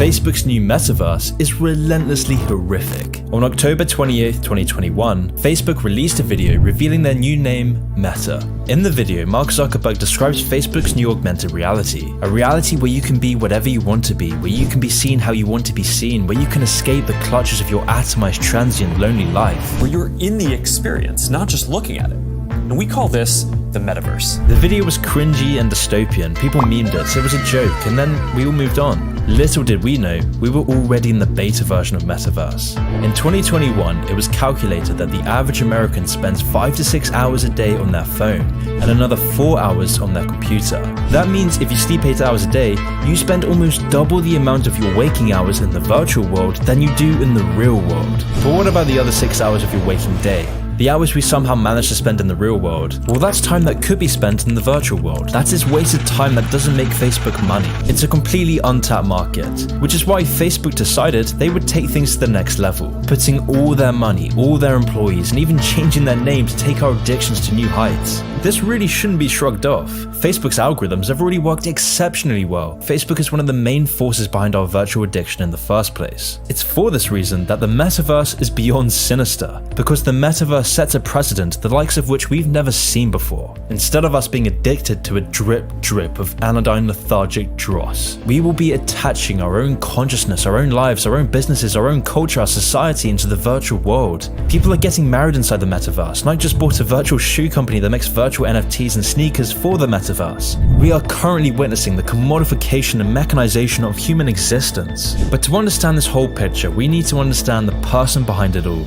Facebook's new Metaverse is relentlessly horrific. On October 28, 2021, Facebook released a video revealing their new name, Meta. In the video, Mark Zuckerberg describes Facebook's new augmented reality, a reality where you can be whatever you want to be, where you can be seen how you want to be seen, where you can escape the clutches of your atomized, transient, lonely life. Where you're in the experience, not just looking at it. And we call this the Metaverse. The video was cringy and dystopian, people memed it, so it was a joke, and then we all moved on. Little did we know, we were already in the beta version of Metaverse. In 2021, it was calculated that the average American spends 5 to 6 hours a day on their phone, and another 4 hours on their computer. That means if you sleep 8 hours a day, you spend almost double the amount of your waking hours in the virtual world than you do in the real world. But what about the other 6 hours of your waking day? The hours we somehow manage to spend in the real world, well, that's time that could be spent in the virtual world. That is wasted time that doesn't make Facebook money. It's a completely untapped market, which is why Facebook decided they would take things to the next level, putting all their money, all their employees, and even changing their name to take our addictions to new heights. This really shouldn't be shrugged off. Facebook's algorithms have already worked exceptionally well. Facebook is one of the main forces behind our virtual addiction in the first place. It's for this reason that the Metaverse is beyond sinister, because the Metaverse sets a precedent the likes of which we've never seen before. Instead of us being addicted to a drip of anodyne lethargic dross, we will be attaching our own consciousness, our own lives, our own businesses, our own culture, our society into the virtual world. People are getting married inside the Metaverse. Nike just bought a virtual shoe company that makes virtual NFTs and sneakers for the Metaverse. We are currently witnessing the commodification and mechanization of human existence. But to understand this whole picture, we need to understand the person behind it all,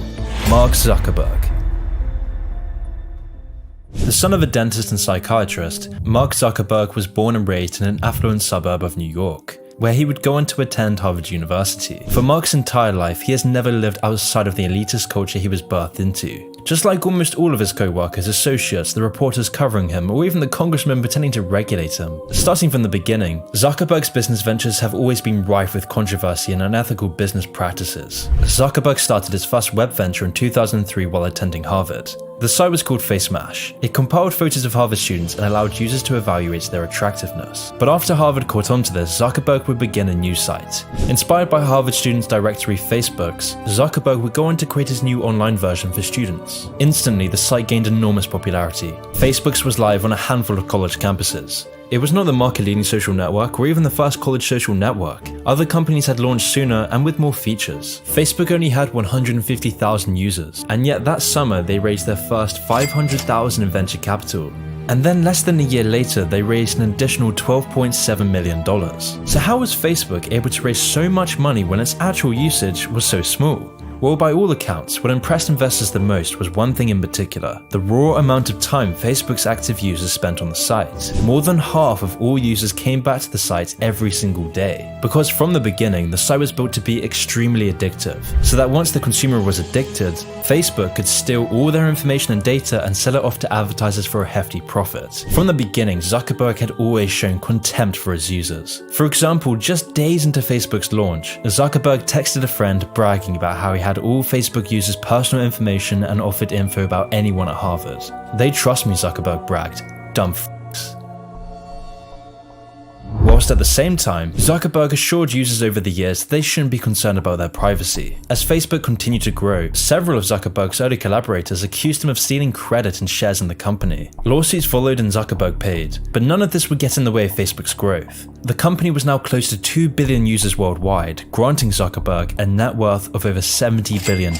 Mark Zuckerberg. The son of a dentist and psychiatrist, Mark Zuckerberg was born and raised in an affluent suburb of New York, where he would go on to attend Harvard University. For Mark's entire life, he has never lived outside of the elitist culture he was birthed into. Just like almost all of his co-workers, associates, the reporters covering him, or even the congressman pretending to regulate him. Starting from the beginning, Zuckerberg's business ventures have always been rife with controversy and unethical business practices. Zuckerberg started his first web venture in 2003 while attending Harvard. The site was called FaceMash. It compiled photos of Harvard students and allowed users to evaluate their attractiveness. But after Harvard caught on to this, Zuckerberg would begin a new site. Inspired by Harvard students' directory Facebooks, Zuckerberg would go on to create his new online version for students. Instantly, the site gained enormous popularity. Facebooks was live on a handful of college campuses. It was not the market-leading social network or even the first college social network. Other companies had launched sooner and with more features. Facebook only had 150,000 users, and yet that summer they raised their first $500,000 in venture capital. And then less than a year later, they raised an additional $12.7 million. So how was Facebook able to raise so much money when its actual usage was so small? Well, by all accounts, what impressed investors the most was one thing in particular: the raw amount of time Facebook's active users spent on the site. More than half of all users came back to the site every single day. Because from the beginning, the site was built to be extremely addictive, so that once the consumer was addicted, Facebook could steal all their information and data and sell it off to advertisers for a hefty profit. From the beginning, Zuckerberg had always shown contempt for his users. For example, just days into Facebook's launch, Zuckerberg texted a friend bragging about how he had all Facebook users' personal information and offered info about anyone at Harvard. "They trust me," Zuckerberg bragged. "Dumb f***s." Whilst at the same time, Zuckerberg assured users over the years that they shouldn't be concerned about their privacy. As Facebook continued to grow, several of Zuckerberg's early collaborators accused him of stealing credit and shares in the company. Lawsuits followed and Zuckerberg paid, but none of this would get in the way of Facebook's growth. The company was now close to 2 billion users worldwide, granting Zuckerberg a net worth of over $70 billion.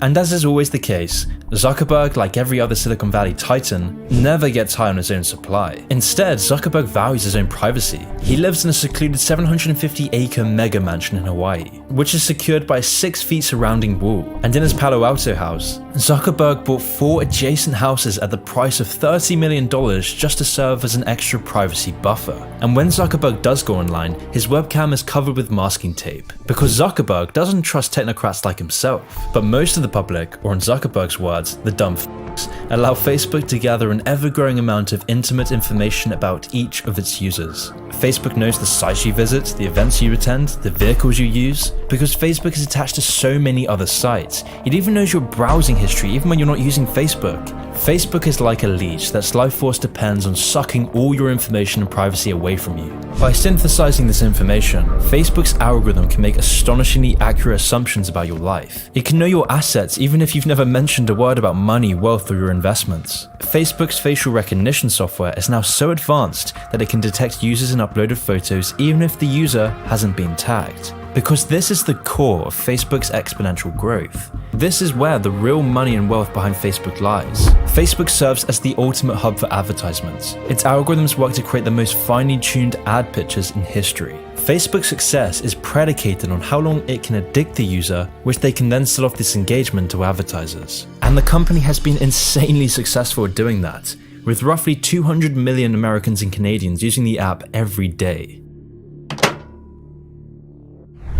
And as is always the case, Zuckerberg, like every other Silicon Valley titan, never gets high on his own supply. Instead, Zuckerberg values his own privacy. He lives in a secluded 750-acre mega mansion in Hawaii, which is secured by a 6 feet surrounding wall. And in his Palo Alto house, Zuckerberg bought 4 adjacent houses at the price of $30 million just to serve as an extra privacy buffer. And when Zuckerberg does go online, his webcam is covered with masking tape, because Zuckerberg doesn't trust technocrats like himself. But most of the public, or in Zuckerberg's words, the dumb f***s, allow Facebook to gather an ever-growing amount of intimate information about each of its users. Facebook knows the sites you visit, the events you attend, the vehicles you use, because Facebook is attached to so many other sites. It even knows your browsing history even when you're not using Facebook. Facebook is like a leech that's life force depends on sucking all your information and privacy away from you. By synthesizing this information, Facebook's algorithm can make astonishingly accurate assumptions about your life. It can know your assets even if you've never mentioned a word about money, wealth, or your investments. Facebook's facial recognition software is now so advanced that it can detect users and uploaded photos even if the user hasn't been tagged. Because this is the core of Facebook's exponential growth. This is where the real money and wealth behind Facebook lies. Facebook serves as the ultimate hub for advertisements. Its algorithms work to create the most finely tuned ad pictures in history. Facebook's success is predicated on how long it can addict the user, which they can then sell off this engagement to advertisers. And the company has been insanely successful at doing that, with roughly 200 million Americans and Canadians using the app every day.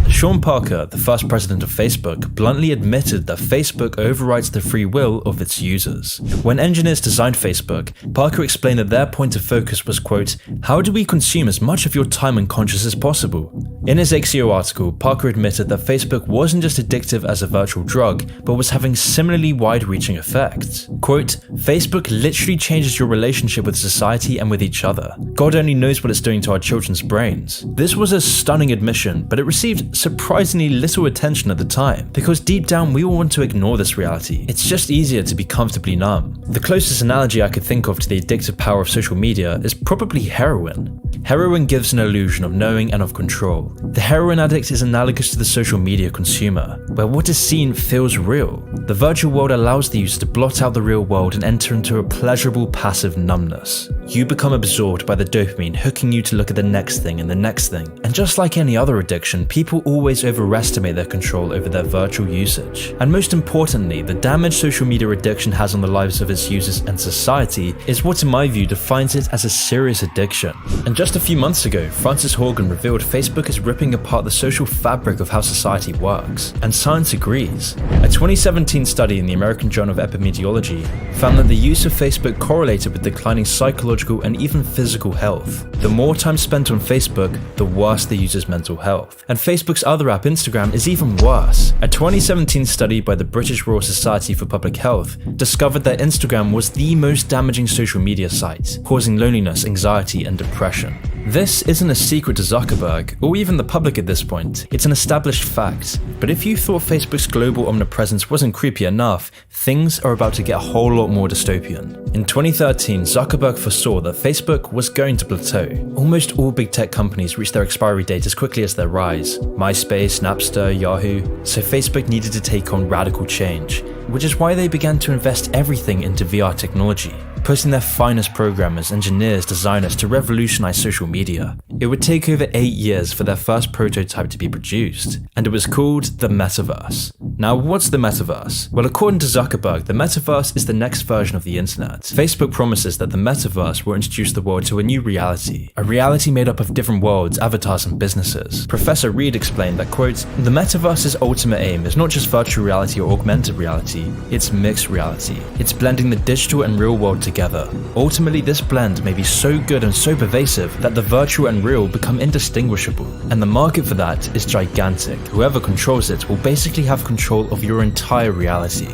Sean Parker, the first president of Facebook, bluntly admitted that Facebook overrides the free will of its users. When engineers designed Facebook, Parker explained that their point of focus was, quote, "How do we consume as much of your time and conscious as possible?" In his XEO article, Parker admitted that Facebook wasn't just addictive as a virtual drug, but was having similarly wide-reaching effects. Quote, "Facebook literally changes your relationship with society and with each other. God only knows what it's doing to our children's brains." This was a stunning admission, but it received surprisingly little attention at the time, because deep down we all want to ignore this reality. It's just easier to be comfortably numb. The closest analogy I could think of to the addictive power of social media is probably heroin. Heroin gives an illusion of knowing and of control. The heroin addict is analogous to the social media consumer, where what is seen feels real. The virtual world allows the user to blot out the real world and enter into a pleasurable passive numbness. You become absorbed by the dopamine, hooking you to look at the next thing and the next thing. And just like any other addiction, people always overestimate their control over their virtual usage. And most importantly, the damage social media addiction has on the lives of its users and society is what in my view defines it as a serious addiction. And just a few months ago, Frances Haugen revealed Facebook is ripping apart the social fabric of how society works, and science agrees. A 2017 study in the American Journal of Epidemiology found that the use of Facebook correlated with declining psychological and even physical health. The more time spent on Facebook, the worse the user's mental health. And Facebook's other app, Instagram, is even worse. A 2017 study by the British Royal Society for Public Health discovered that Instagram was the most damaging social media site, causing loneliness, anxiety, and depression. This isn't a secret to Zuckerberg, or even the public at this point. It's an established fact. But if you thought Facebook's global omnipresence wasn't creepy enough, things are about to get a whole lot more dystopian. In 2013, Zuckerberg foresaw that Facebook was going to plateau. Almost all big tech companies reach their expiry date as quickly as their rise. MySpace, Napster, Yahoo. So Facebook needed to take on radical change, which is why they began to invest everything into VR technology, putting their finest programmers, engineers, designers to revolutionize social media. It would take over 8 years for their first prototype to be produced, and it was called the Metaverse. Now, what's the Metaverse? Well, according to Zuckerberg, the Metaverse is the next version of the internet. Facebook promises that the Metaverse will introduce the world to a new reality, a reality made up of different worlds, avatars, and businesses. Professor Reed explained that, quote, "The Metaverse's ultimate aim is not just virtual reality or augmented reality, it's mixed reality. It's blending the digital and real world together. Ultimately, this blend may be so good and so pervasive that the virtual and real become indistinguishable. And the market for that is gigantic. Whoever controls it will basically have control of your entire reality."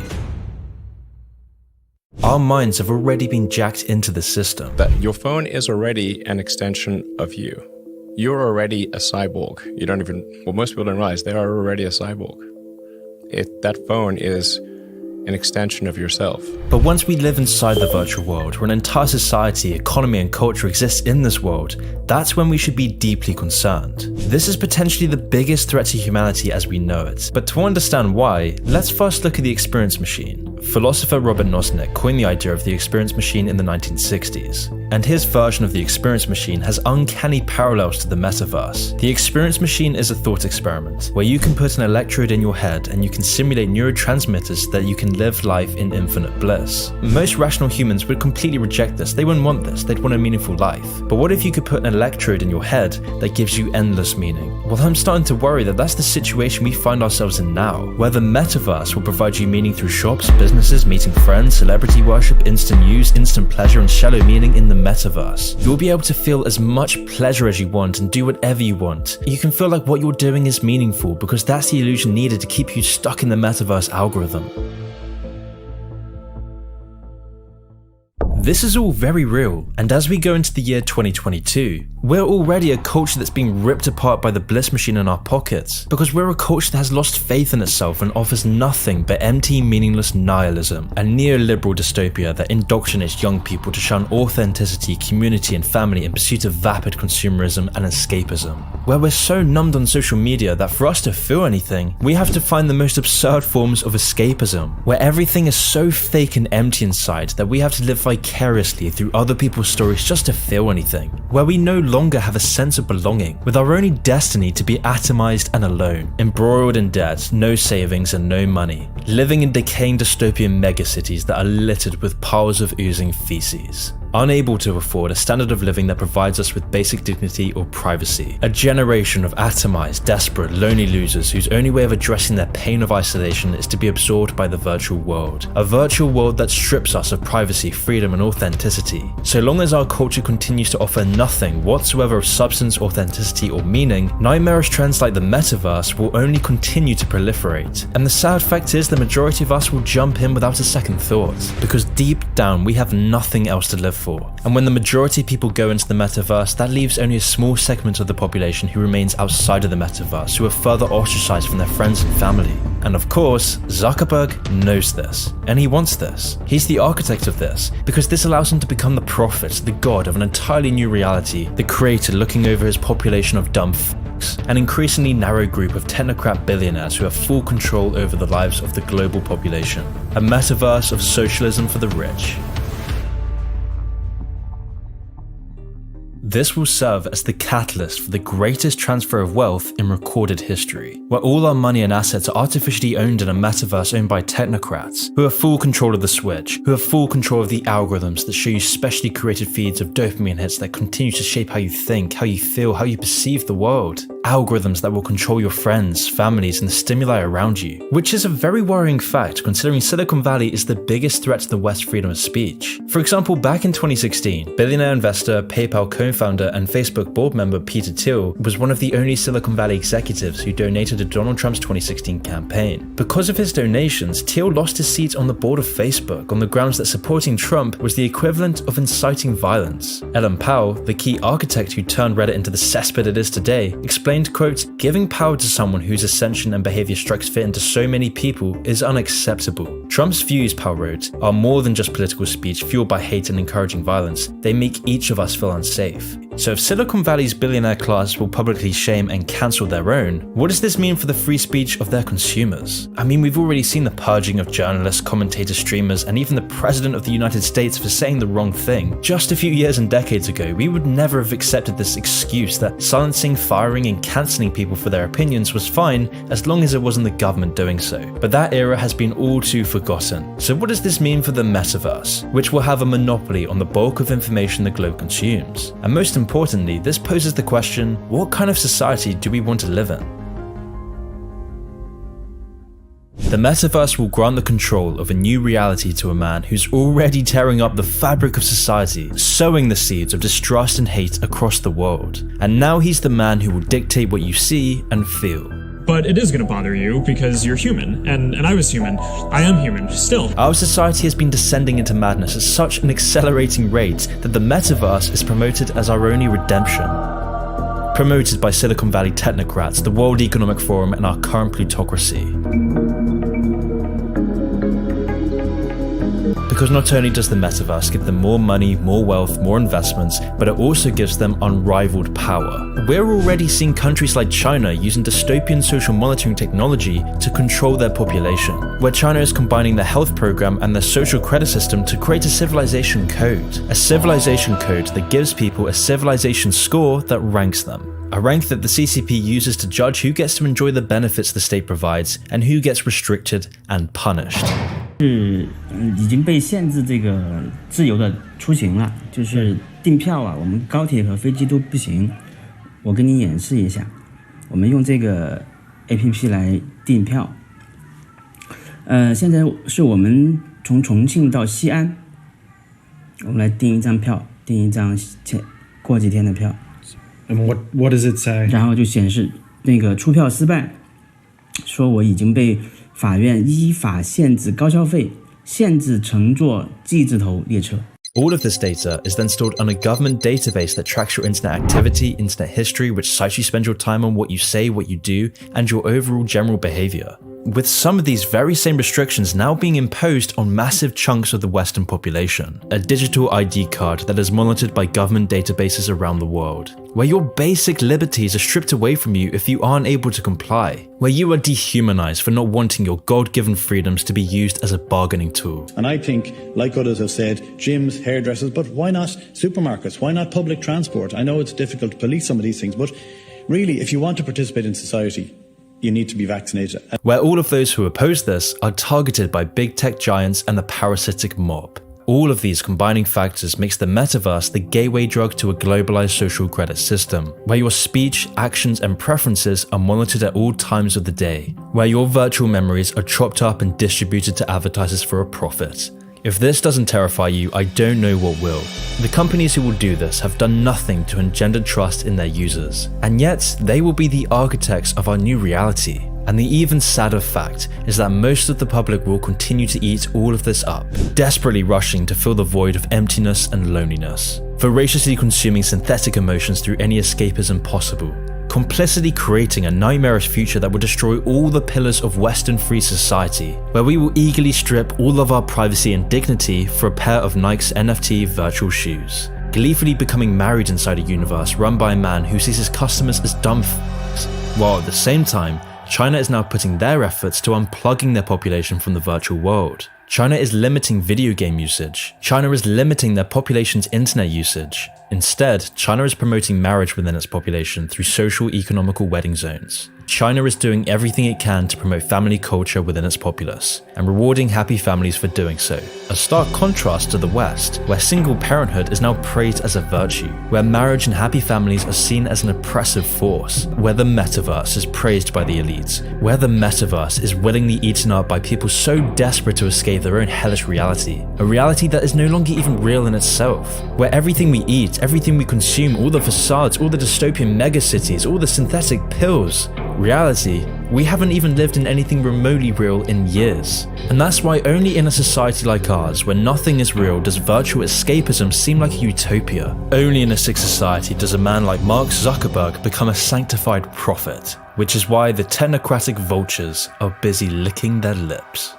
Our minds have already been jacked into the system. That your phone is already an extension of you. You're already a cyborg. Most people don't realize they are already a cyborg. That phone is an extension of yourself. But once we live inside the virtual world, where an entire society, economy, and culture exists in this world, that's when we should be deeply concerned. This is potentially the biggest threat to humanity as we know it. But to understand why, let's first look at the experience machine. Philosopher Robert Nozick coined the idea of the experience machine in the 1960s, and his version of the experience machine has uncanny parallels to the metaverse. The experience machine is a thought experiment, where you can put an electrode in your head and you can simulate neurotransmitters that you can live life in infinite bliss. Most rational humans would completely reject this. They wouldn't want this. They'd want a meaningful life. But what if you could put an electrode in your head that gives you endless meaning? Well, I'm starting to worry that that's the situation we find ourselves in now, where the metaverse will provide you meaning through shops, businesses, meeting friends, celebrity worship, instant news, instant pleasure, and shallow meaning in the metaverse. You'll be able to feel as much pleasure as you want and do whatever you want. You can feel like what you're doing is meaningful because that's the illusion needed to keep you stuck in the metaverse algorithm. This is all very real, and as we go into the year 2022, we're already a culture that's being ripped apart by the bliss machine in our pockets, because we're a culture that has lost faith in itself and offers nothing but empty, meaningless nihilism, a neoliberal dystopia that indoctrinates young people to shun authenticity, community and family in pursuit of vapid consumerism and escapism, where we're so numbed on social media that for us to feel anything, we have to find the most absurd forms of escapism, where everything is so fake and empty inside that we have to live vicariously through other people's stories just to feel anything, where we no longer have a sense of belonging, with our only destiny to be atomized and alone, embroiled in debt, no savings and no money, living in decaying dystopian megacities that are littered with piles of oozing feces. Unable to afford a standard of living that provides us with basic dignity or privacy. A generation of atomized, desperate, lonely losers whose only way of addressing their pain of isolation is to be absorbed by the virtual world. A virtual world that strips us of privacy, freedom and authenticity. So long as our culture continues to offer nothing whatsoever of substance, authenticity or meaning, nightmarish trends like the Metaverse will only continue to proliferate. And the sad fact is the majority of us will jump in without a second thought, because deep down we have nothing else to live for. And when the majority of people go into the metaverse, that leaves only a small segment of the population who remains outside of the metaverse, who are further ostracized from their friends and family. And of course, Zuckerberg knows this, and he wants this. He's the architect of this, because this allows him to become the prophet, the god of an entirely new reality, the creator looking over his population of dumb f***s, an increasingly narrow group of technocrat billionaires who have full control over the lives of the global population. A metaverse of socialism for the rich. This will serve as the catalyst for the greatest transfer of wealth in recorded history, where all our money and assets are artificially owned in a metaverse owned by technocrats, who have full control of the switch, who have full control of the algorithms that show you specially created feeds of dopamine hits that continue to shape how you think, how you feel, how you perceive the world. Algorithms that will control your friends, families, and the stimuli around you, which is a very worrying fact considering Silicon Valley is the biggest threat to the West's freedom of speech. For example, back in 2016, billionaire investor, PayPal co-founder, and Facebook board member Peter Thiel was one of the only Silicon Valley executives who donated to Donald Trump's 2016 campaign. Because of his donations, Thiel lost his seat on the board of Facebook on the grounds that supporting Trump was the equivalent of inciting violence. Ellen Powell, the key architect who turned Reddit into the cesspit it is today, explained, quote, "Giving power to someone whose ascension and behavior strikes fear into so many people is unacceptable. Trump's views," Powell wrote, "are more than just political speech fueled by hate and encouraging violence. They make each of us feel unsafe." So if Silicon Valley's billionaire class will publicly shame and cancel their own, what does this mean for the free speech of their consumers? I mean, we've already seen the purging of journalists, commentators, streamers, and even the President of the United States for saying the wrong thing. Just a few years and decades ago, we would never have accepted this excuse that silencing, firing, and cancelling people for their opinions was fine as long as it wasn't the government doing so. But that era has been all too forgotten. So what does this mean for the metaverse, which will have a monopoly on the bulk of information the globe consumes? And most importantly, this poses the question, what kind of society do we want to live in? The metaverse will grant the control of a new reality to a man who's already tearing up the fabric of society, sowing the seeds of distrust and hate across the world. And now he's the man who will dictate what you see and feel. But it is going to bother you because you're human, and I was human. I am human, still. Our society has been descending into madness at such an accelerating rate that the metaverse is promoted as our only redemption. Promoted by Silicon Valley technocrats, the World Economic Forum, and our current plutocracy. Because not only does the metaverse give them more money, more wealth, more investments, but it also gives them unrivaled power. We're already seeing countries like China using dystopian social monitoring technology to control their population, where China is combining their health program and their social credit system to create a civilization code. A civilization code that gives people a civilization score that ranks them. A rank that the CCP uses to judge who gets to enjoy the benefits the state provides and who gets restricted and punished. 是已经被限制这个自由的出行了，就是订票啊，我们高铁和飞机都不行。我跟你演示一下，我们用这个 APP 来订票。现在是我们从重庆到西安，我们来订一张票，订一张过几天的票。And what does it say? 然后就显示那个出票失败，说我已经被法院依法限制高消费，限制乘坐 G 字头列车。All of this data is then stored on a government database that tracks your internet activity, internet history, which sites you spend your time on, what you say, what you do, and your overall general behavior. With some of these very same restrictions now being imposed on massive chunks of the Western population. A digital ID card that is monitored by government databases around the world, where your basic liberties are stripped away from you if you aren't able to comply, where you are dehumanized for not wanting your God-given freedoms to be used as a bargaining tool. And I think, like others have said, gyms, hairdressers, but why not supermarkets? Why not public transport? I know it's difficult to police some of these things, but really, if you want to participate in society, you need to be vaccinated. Where all of those who oppose this are targeted by big tech giants and the parasitic mob. All of these combining factors makes the metaverse the gateway drug to a globalized social credit system, where your speech, actions, and preferences are monitored at all times of the day, where your virtual memories are chopped up and distributed to advertisers for a profit. If this doesn't terrify you, I don't know what will. The companies who will do this have done nothing to engender trust in their users, and yet they will be the architects of our new reality. And the even sadder fact is that most of the public will continue to eat all of this up, desperately rushing to fill the void of emptiness and loneliness, voraciously consuming synthetic emotions through any escapism possible, complicitly creating a nightmarish future that will destroy all the pillars of Western free society, where we will eagerly strip all of our privacy and dignity for a pair of Nike's NFT virtual shoes, gleefully becoming married inside a universe run by a man who sees his customers as dumb f***s, while at the same time, China is now putting their efforts to unplugging their population from the virtual world. China is limiting video game usage. China is limiting their population's internet usage. Instead, China is promoting marriage within its population through social economical wedding zones. China is doing everything it can to promote family culture within its populace, and rewarding happy families for doing so. A stark contrast to the West, where single parenthood is now praised as a virtue, where marriage and happy families are seen as an oppressive force, where the metaverse is praised by the elites, where the metaverse is willingly eaten up by people so desperate to escape their own hellish reality, a reality that is no longer even real in itself, where everything we eat, everything we consume, all the facades, all the dystopian megacities, all the synthetic pills, reality, we haven't even lived in anything remotely real in years. And that's why only in a society like ours, where nothing is real, does virtual escapism seem like a utopia. Only in a sick society does a man like Mark Zuckerberg become a sanctified prophet, which is why the technocratic vultures are busy licking their lips.